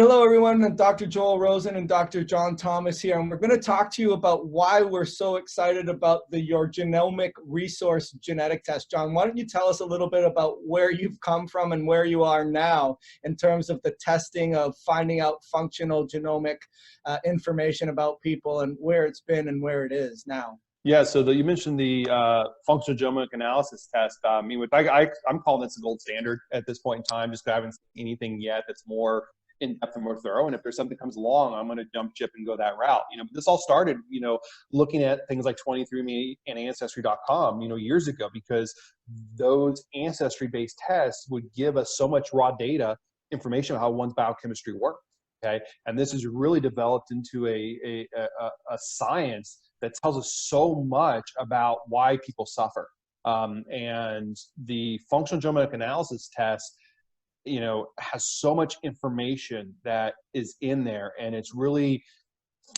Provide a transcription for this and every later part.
Hello, everyone. Dr. Joel Rosen and Dr. John Thomas here, and we're going to talk to you about why we're so excited about your Genomic resource genetic test. John, why don't you tell us a little bit about where you've come from and where you are now in terms of the testing of finding out functional genomic information about people and where it's been and where it is now? Yeah, so you mentioned the functional genomic analysis test. I'm calling this the gold standard at this point in time, just because I haven't seen anything yet that's more in-depth and more thorough. And if there's something comes along, I'm going to jump ship and go that route. But this all started, looking at things like 23andMe and ancestry.com, years ago, because those ancestry-based tests would give us so much raw data information about how one's biochemistry works. Okay, and this has really developed into a science that tells us so much about why people suffer. And the functional genomic analysis test, has so much information that is in there, and it's really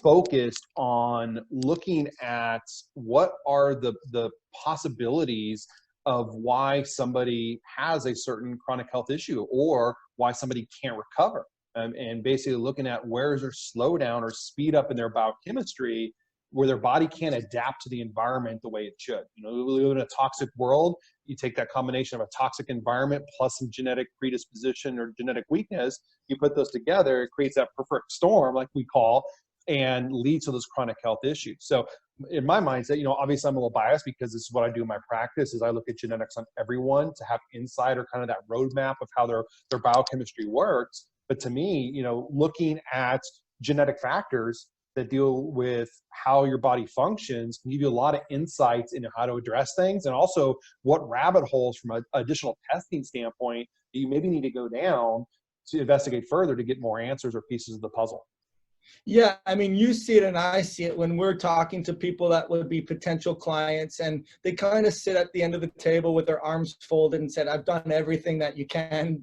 focused on looking at what are the possibilities of why somebody has a certain chronic health issue or why somebody can't recover. And basically looking at where is there slowdown or speed up in their biochemistry where their body can't adapt to the environment the way it should. We live in a toxic world. You take that combination of a toxic environment plus some genetic predisposition or genetic weakness, you put those together, it creates that perfect storm, like we call, and leads to those chronic health issues. So in my mindset, obviously I'm a little biased because this is what I do in my practice is I look at genetics on everyone to have insight or kind of that roadmap of how their biochemistry works. But to me, looking at genetic factors that deal with how your body functions can give you a lot of insights into how to address things, and also what rabbit holes from an additional testing standpoint that you maybe need to go down to investigate further to get more answers or pieces of the puzzle. Yeah, I mean, you see it and I see it when we're talking to people that would be potential clients, and they kind of sit at the end of the table with their arms folded and said, I've done everything that you can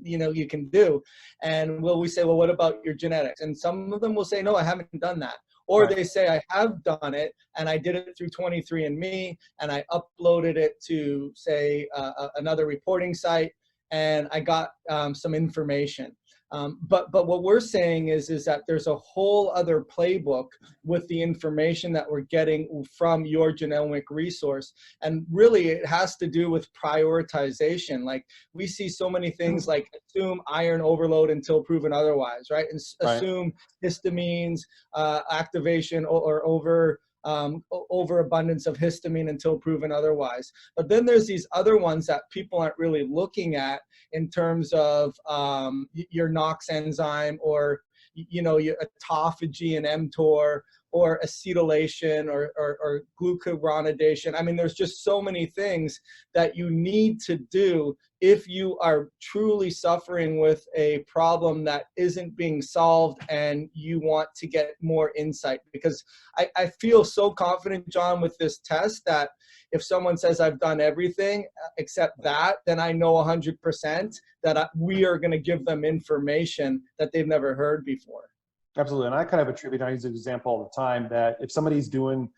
do. And we say, well, what about your genetics? And some of them will say, no, I haven't done that. Or Right. they say, I have done it, and I did it through 23andMe, and I uploaded it to, say, another reporting site, and I got some information. But what we're saying is that there's a whole other playbook with the information that we're getting from your genomic resource. And really, it has to do with prioritization. Like, we see so many things like assume iron overload until proven otherwise, right? And assume histamines, activation or overabundance of histamine until proven otherwise. But then there's these other ones that people aren't really looking at in terms of your NOx enzyme or your autophagy and mTOR or acetylation or glucuronidation. I mean, there's just so many things that you need to do if you are truly suffering with a problem that isn't being solved and you want to get more insight. Because I feel so confident, John, with this test that if someone says I've done everything except that, then I know 100% that we are going to give them information that they've never heard before. Absolutely. And I kind of attribute, I use an example all the time, that if somebody's doing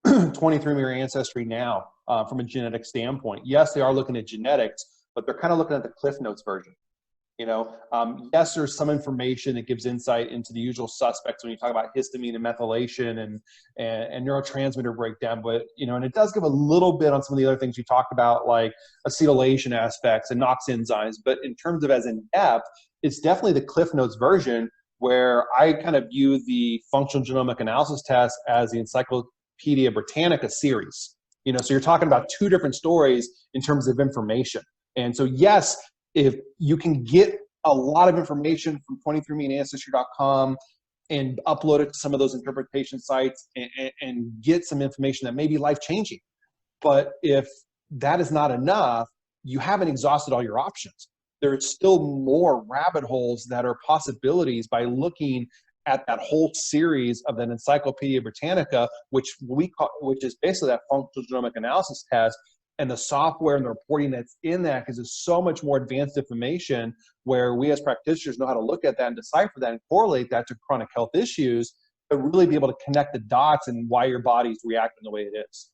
23andMe or Ancestry now from a genetic standpoint, yes, they are looking at genetics, but they're kind of looking at the Cliff Notes version. Yes, there's some information that gives insight into the usual suspects when you talk about histamine and methylation and neurotransmitter breakdown, but and it does give a little bit on some of the other things you talked about, like acetylation aspects and NOx enzymes. But in terms of as in depth, it's definitely the Cliff Notes version, where I kind of view the functional genomic analysis test as the Encyclopedia Britannica series. So you're talking about two different stories in terms of information. And so, yes, if you can get a lot of information from 23andMe and ancestry.com and upload it to some of those interpretation sites and get some information that may be life-changing. But if that is not enough, you haven't exhausted all your options. There's still more rabbit holes that are possibilities by looking at that whole series of that Encyclopedia Britannica, which is basically that functional genomic analysis test, and the software and the reporting that's in that, because it's so much more advanced information where we as practitioners know how to look at that and decipher that and correlate that to chronic health issues, but really be able to connect the dots and why your body's reacting the way it is.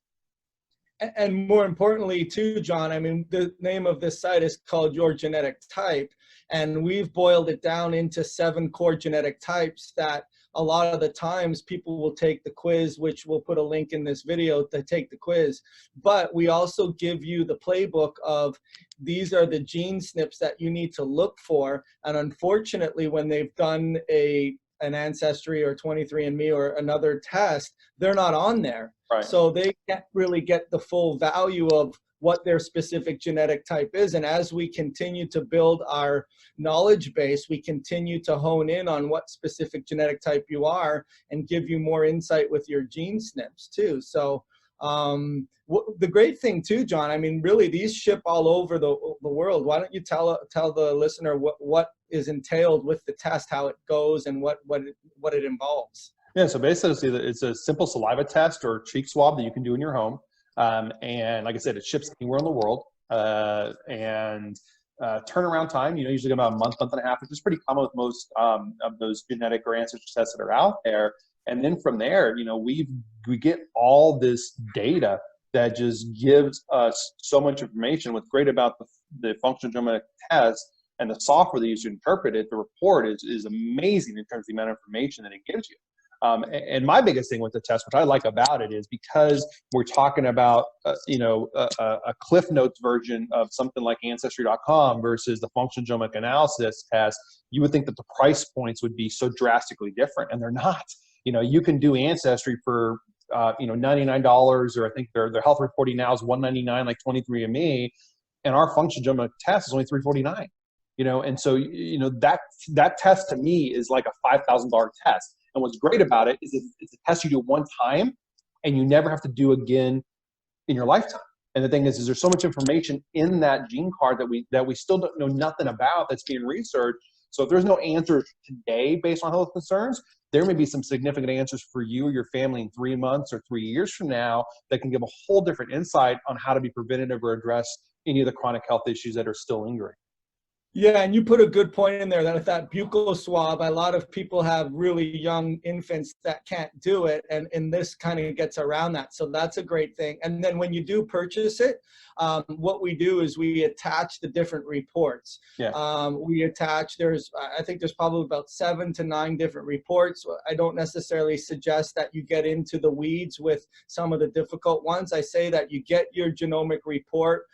And more importantly too, John, I mean, the name of this site is called Your Genetic Type, and we've boiled it down into 7 core genetic types that a lot of the times people will take the quiz, which we'll put a link in this video to take the quiz. But we also give you the playbook of these are the gene SNPs that you need to look for. And unfortunately, when they've done an Ancestry or 23andMe or another test, they're not on there. Right. So they can't really get the full value of what their specific genetic type is. And as we continue to build our knowledge base, we continue to hone in on what specific genetic type you are and give you more insight with your gene SNPs too. So the great thing too, John, I mean, really these ship all over the world. Why don't you tell the listener what is entailed with the test, how it goes, and what it involves? Yeah, so basically it's a simple saliva test or cheek swab that you can do in your home. And like I said, it ships anywhere in the world. Turnaround time, usually about a month and a half, which is pretty common with most of those genetic or ancestry tests that are out there. And then from there, we get all this data that just gives us so much information. What's great about the functional genomic test and the software they use to interpret it, the report is amazing in terms of the amount of information that it gives you. And my biggest thing with the test, which I like about it, is because we're talking about, a Cliff Notes version of something like Ancestry.com versus the functional genomic analysis test, you would think that the price points would be so drastically different, and they're not. You can do Ancestry for, $99, or I think their health reporting now is $199, like 23andMe, and our functional genomic test is only $349. And so, that test to me is like a $5,000 test. And what's great about it is it's a test you do one time and you never have to do again in your lifetime. And the thing is there's so much information in that gene card that we still don't know nothing about that's being researched. So if there's no answers today based on health concerns, there may be some significant answers for you or your family in 3 months or 3 years from now that can give a whole different insight on how to be preventative or address any of the chronic health issues that are still lingering. Yeah, and you put a good point in there that with that buccal swab, a lot of people have really young infants that can't do it, and this kind of gets around that. So that's a great thing. And then when you do purchase it, what we do is we attach the different reports. Yeah. I think there's probably about 7 to 9 different reports. I don't necessarily suggest that you get into the weeds with some of the difficult ones. I say that you get your genomic report.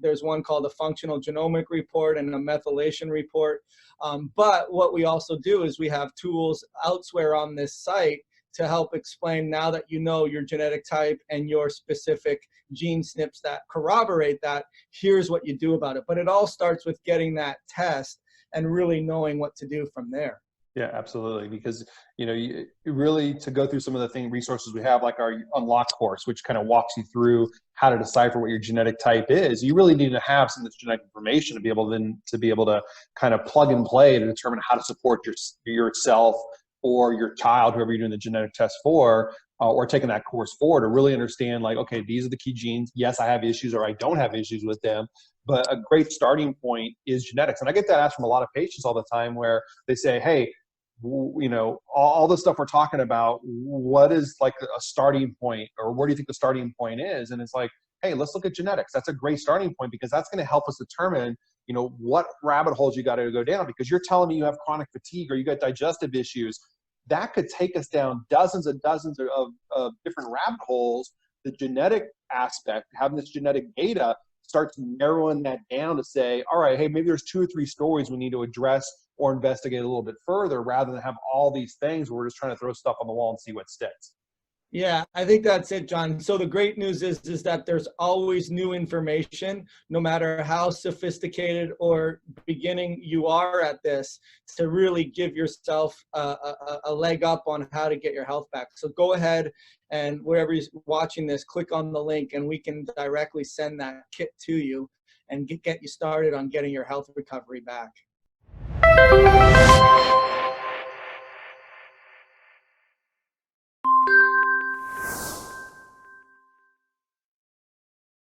There's one called a functional genomic report and a methylation report. But what we also do is we have tools elsewhere on this site to help explain, now that you know your genetic type and your specific gene SNPs that corroborate that, here's what you do about it. But it all starts with getting that test and really knowing what to do from there. Yeah, absolutely. Because, you really, to go through some of the resources we have, like our Unlock course, which kind of walks you through how to decipher what your genetic type is, you really need to have some of this genetic information to be able to kind of plug and play to determine how to support yourself or your child, whoever you're doing the genetic test for, or taking that course forward to really understand, like, okay, these are the key genes. Yes, I have issues or I don't have issues with them. But a great starting point is genetics. And I get that asked from a lot of patients all the time, where they say, hey, all the stuff we're talking about, what is like a starting point, or where do you think the starting point is? And it's like, hey, let's look at genetics. That's a great starting point, because that's going to help us determine, what rabbit holes you got to go down, because you're telling me you have chronic fatigue or you got digestive issues. That could take us down dozens and dozens of different rabbit holes. The genetic aspect, having this genetic data, starts narrowing that down to say, all right, hey, maybe there's 2 or 3 stories we need to address or investigate a little bit further, rather than have all these things where we're just trying to throw stuff on the wall and see what sticks. Yeah, I think that's it, John. So the great news is that there's always new information, no matter how sophisticated or beginning you are at this, to really give yourself a leg up on how to get your health back. So go ahead, and wherever you're watching this, click on the link and we can directly send that kit to you and get you started on getting your health recovery back.